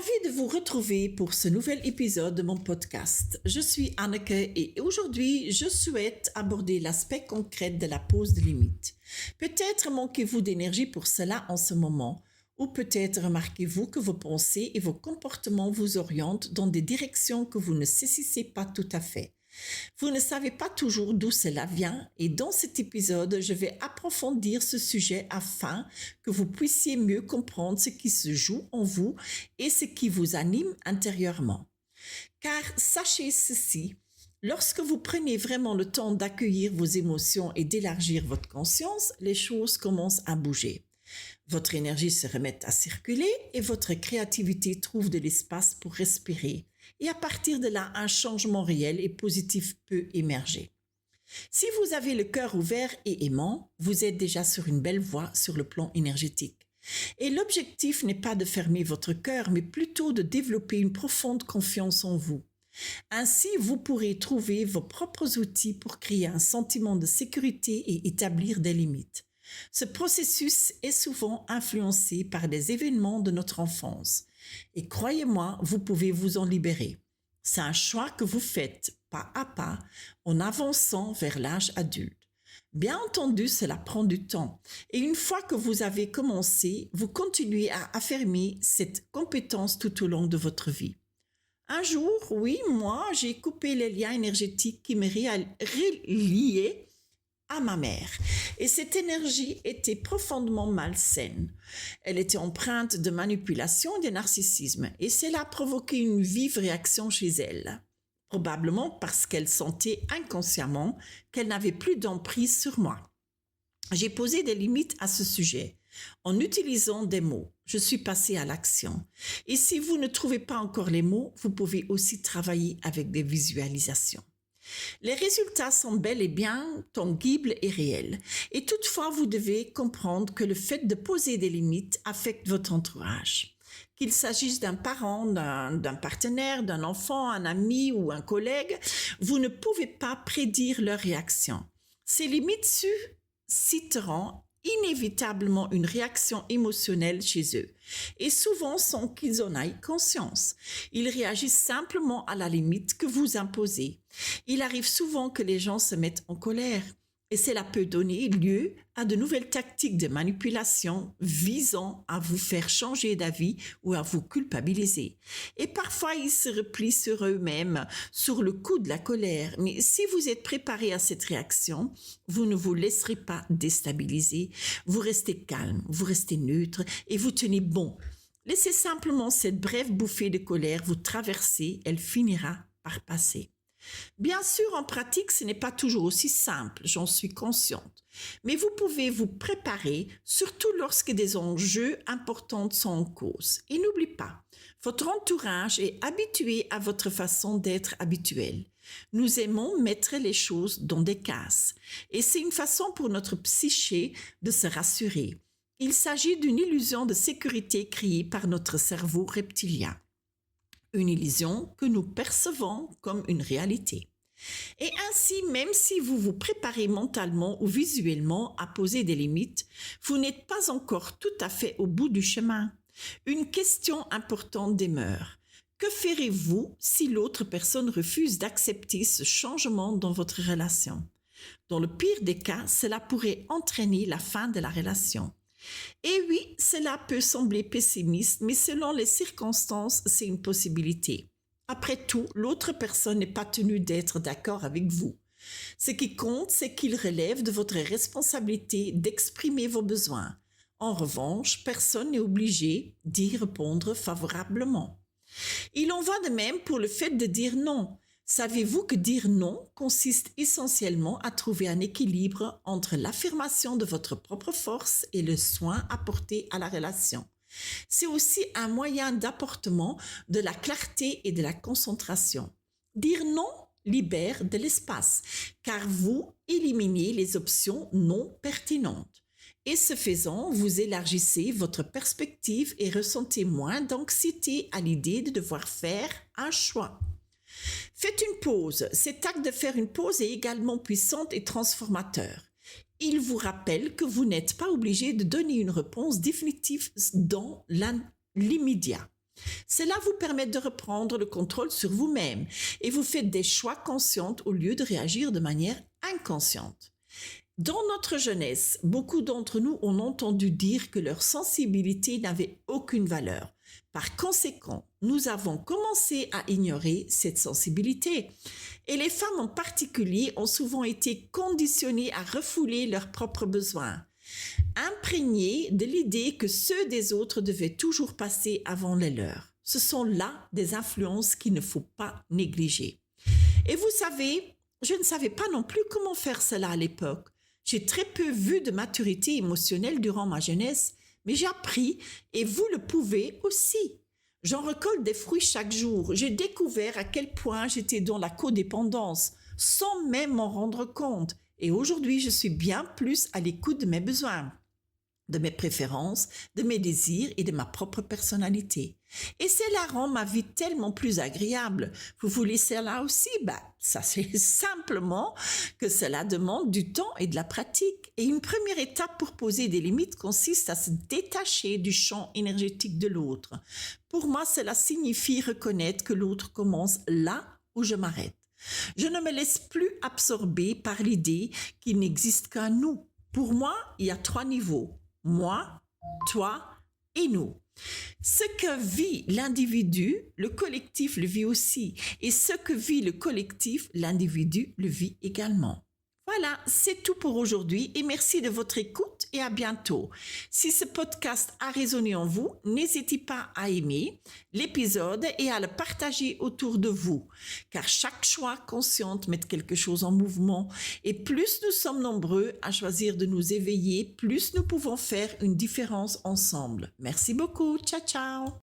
Ravie de vous retrouver pour ce nouvel épisode de mon podcast. Je suis Anneke et aujourd'hui, je souhaite aborder l'aspect concret de la pose de limites. Peut-être manquez-vous d'énergie pour cela en ce moment, ou peut-être remarquez-vous que vos pensées et vos comportements vous orientent dans des directions que vous ne saisissez pas tout à fait. Vous ne savez pas toujours d'où cela vient et dans cet épisode, je vais approfondir ce sujet afin que vous puissiez mieux comprendre ce qui se joue en vous et ce qui vous anime intérieurement. Car sachez ceci, lorsque vous prenez vraiment le temps d'accueillir vos émotions et d'élargir votre conscience, les choses commencent à bouger. Votre énergie se remet à circuler et votre créativité trouve de l'espace pour respirer. Et à partir de là, un changement réel et positif peut émerger. Si vous avez le cœur ouvert et aimant, vous êtes déjà sur une belle voie sur le plan énergétique. Et l'objectif n'est pas de fermer votre cœur, mais plutôt de développer une profonde confiance en vous. Ainsi, vous pourrez trouver vos propres outils pour créer un sentiment de sécurité et établir des limites. Ce processus est souvent influencé par des événements de notre enfance. Et croyez-moi, vous pouvez vous en libérer. C'est un choix que vous faites pas à pas en avançant vers l'âge adulte. Bien entendu, cela prend du temps. Et une fois que vous avez commencé, vous continuez à affirmer cette compétence tout au long de votre vie. Un jour, oui, moi, j'ai coupé les liens énergétiques qui me reliaient à ma mère. Et cette énergie était profondément malsaine. Elle était empreinte de manipulation et de narcissisme. Et cela a provoqué une vive réaction chez elle. Probablement parce qu'elle sentait inconsciemment qu'elle n'avait plus d'emprise sur moi. J'ai posé des limites à ce sujet en utilisant des mots. Je suis passée à l'action. Et si vous ne trouvez pas encore les mots, vous pouvez aussi travailler avec des visualisations. Les résultats sont bel et bien tangibles et réels. Et toutefois, vous devez comprendre que le fait de poser des limites affecte votre entourage. Qu'il s'agisse d'un parent, d'un partenaire, d'un enfant, un ami ou un collègue, vous ne pouvez pas prédire leur réaction. Ces limites susciteront inévitablement une réaction émotionnelle chez eux, et souvent sans qu'ils en aient conscience. Ils réagissent simplement à la limite que vous imposez. Il arrive souvent que les gens se mettent en colère, et cela peut donner lieu à de nouvelles tactiques de manipulation visant à vous faire changer d'avis ou à vous culpabiliser. Et parfois, ils se replient sur eux-mêmes, sur le coup de la colère. Mais si vous êtes préparé à cette réaction, vous ne vous laisserez pas déstabiliser. Vous restez calme, vous restez neutre et vous tenez bon. Laissez simplement cette brève bouffée de colère vous traverser, elle finira par passer. Bien sûr, en pratique, ce n'est pas toujours aussi simple, j'en suis consciente. Mais vous pouvez vous préparer, surtout lorsque des enjeux importants sont en cause. Et n'oubliez pas, votre entourage est habitué à votre façon d'être habituelle. Nous aimons mettre les choses dans des cases. Et c'est une façon pour notre psyché de se rassurer. Il s'agit d'une illusion de sécurité créée par notre cerveau reptilien. Une illusion que nous percevons comme une réalité. Et ainsi, même si vous vous préparez mentalement ou visuellement à poser des limites, vous n'êtes pas encore tout à fait au bout du chemin. Une question importante demeure. Que ferez-vous si l'autre personne refuse d'accepter ce changement dans votre relation? Dans le pire des cas, cela pourrait entraîner la fin de la relation. Et oui, cela peut sembler pessimiste, mais selon les circonstances, c'est une possibilité. Après tout, l'autre personne n'est pas tenue d'être d'accord avec vous. Ce qui compte, c'est qu'il relève de votre responsabilité d'exprimer vos besoins. En revanche, personne n'est obligé d'y répondre favorablement. Il en va de même pour le fait de dire non. Savez-vous que dire non consiste essentiellement à trouver un équilibre entre l'affirmation de votre propre force et le soin apporté à la relation? C'est aussi un moyen d'apportement de la clarté et de la concentration. Dire non libère de l'espace, car vous éliminez les options non pertinentes. Et ce faisant, vous élargissez votre perspective et ressentez moins d'anxiété à l'idée de devoir faire un choix. Faites une pause. Cet acte de faire une pause est également puissant et transformateur. Il vous rappelle que vous n'êtes pas obligé de donner une réponse définitive dans l'immédiat. Cela vous permet de reprendre le contrôle sur vous-même et vous faites des choix conscients au lieu de réagir de manière inconsciente. Dans notre jeunesse, beaucoup d'entre nous ont entendu dire que leur sensibilité n'avait aucune valeur. Par conséquent, nous avons commencé à ignorer cette sensibilité. Et les femmes en particulier ont souvent été conditionnées à refouler leurs propres besoins, imprégnées de l'idée que ceux des autres devaient toujours passer avant les leurs. Ce sont là des influences qu'il ne faut pas négliger. Et vous savez, je ne savais pas non plus comment faire cela à l'époque. J'ai très peu vu de maturité émotionnelle durant ma jeunesse, mais j'ai appris et vous le pouvez aussi. J'en récolte des fruits chaque jour. J'ai découvert à quel point j'étais dans la codépendance, sans même m'en rendre compte. Et aujourd'hui, je suis bien plus à l'écoute de mes besoins, de mes préférences, de mes désirs et de ma propre personnalité. Et cela rend ma vie tellement plus agréable. Vous voulez cela aussi? Ça c'est simplement que cela demande du temps et de la pratique. Et une première étape pour poser des limites consiste à se détacher du champ énergétique de l'autre. Pour moi, cela signifie reconnaître que l'autre commence là où je m'arrête. Je ne me laisse plus absorber par l'idée qu'il n'existe qu'un nous. Pour moi, il y a 3 niveaux. Moi, toi et nous. Ce que vit l'individu, le collectif le vit aussi. Et ce que vit le collectif, l'individu le vit également. Voilà, c'est tout pour aujourd'hui et merci de votre écoute et à bientôt. Si ce podcast a résonné en vous, n'hésitez pas à aimer l'épisode et à le partager autour de vous, car chaque choix conscient met quelque chose en mouvement et plus nous sommes nombreux à choisir de nous éveiller, plus nous pouvons faire une différence ensemble. Merci beaucoup, ciao ciao.